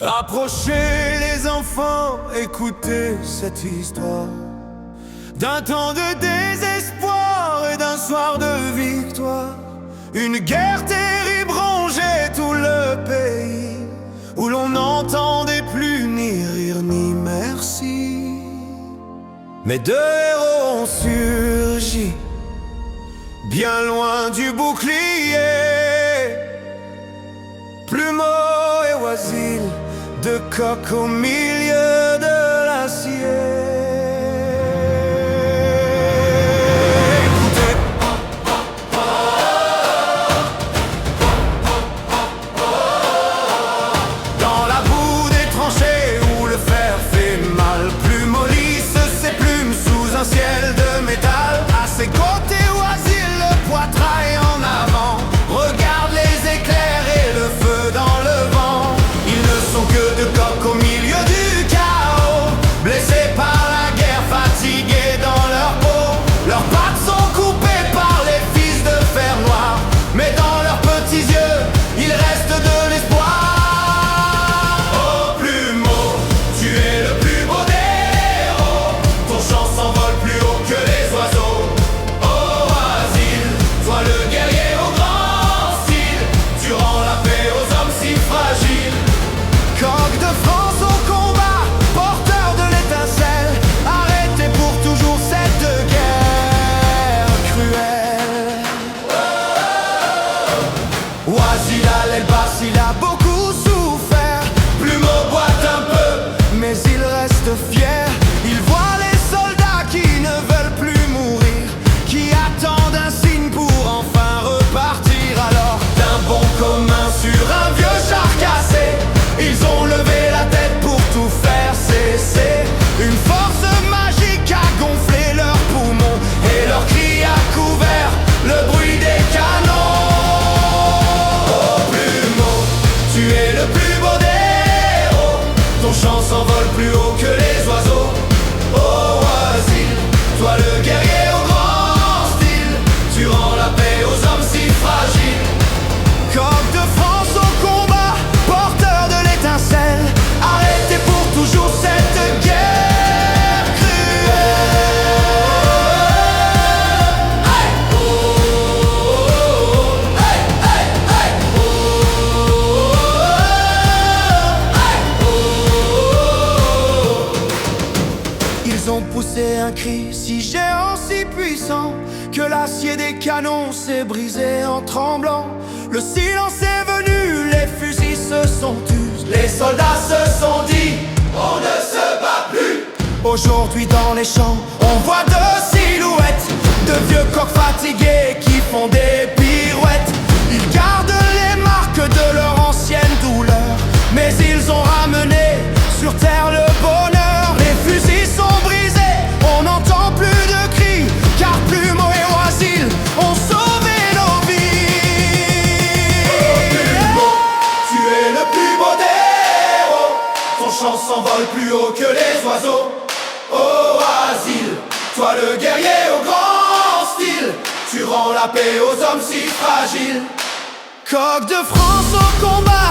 Approchez les enfants, écoutez cette histoire d'un temps de désespoir et d'un soir de victoire. Une guerre terrible rongeait tout le pays, où l'on n'entendait plus ni rire ni merci. Mais deux héros ont surgi, bien loin du bouclier. Plumeau et Oisille, deux coqs au milieu de l'acier. Écoutez. Dans la boue des tranchées où le fer fait mal, Plumeau lisse ses plumes sous un ciel de métal. À ses côtés, Oisille, le poitrail en avant, regarde les éclairs et le feu dans le vent. Ils ne sont que deux coqs au milieu du chaos, blessés par la guerre, fatigués dans leur peau. Leurs pattes sont coupées par les fils de fer noir, mais dans leurs petits yeux, il reste de l'espoir. Oh Plumeau, tu es le plus beau des héros, ton chant s'envole plus haut que les oiseaux. Oh Oisille, toi le guerrier au grand style, tu rends la paix aux hommes si fragiles. Coq de France au combat, porteur de l'étincelle, arrêtez pour toujours cette guerre cruelle. Oisille a l'aile basse, il a beaucoup souffert. Plumeau boite un peu, mais il reste fier. Il voit les soldats qui ne veulent plus mourir, qui attendent un signe pour enfin repartir. Alors, d'un bon commun sur un vieux char cassé, ils ont levé la tête pour tout faire cesser. Une force magique a gonflé leurs poumons et leurs cris a couvert le bruit des canons. Oh Plumeau, tu es le plus beau des héros, ton chant s'envole plus haut que les oiseaux. Oh Oisille, toi le guerrier au grand style, tu rends la paix aux hommes si fragiles. Coq de France au combat, porteur de l'étincelle, arrêtez pour toujours cette guerre cruelle. Hey oh, oh, hey, hey, hey, oh, hey, oh. Ils ont poussé un cri si géant, si puissant, que l'acier des canons s'est brisé en tremblant. Le silence est venu, les fusils se sont tus, les soldats se sont dit, on ne se bat plus. Aujourd'hui dans les champs, on voit deux silhouettes, de vieux coqs fatigués qui font des pirouettes. Ils gardent les marques de leur ancienne douleur, mais ils ont ramené sur terre le bonheur. Les fusils sont brisés, on n'entend plus de cris, car Plumeau et Oisille ont sauvé nos vies. Tu es le plus beau des héros, ton chant s'envole plus haut que les oiseaux. Oh Oisille, toi le guerrier au grand style, tu rends la paix aux hommes si fragiles. Coq de France au combat,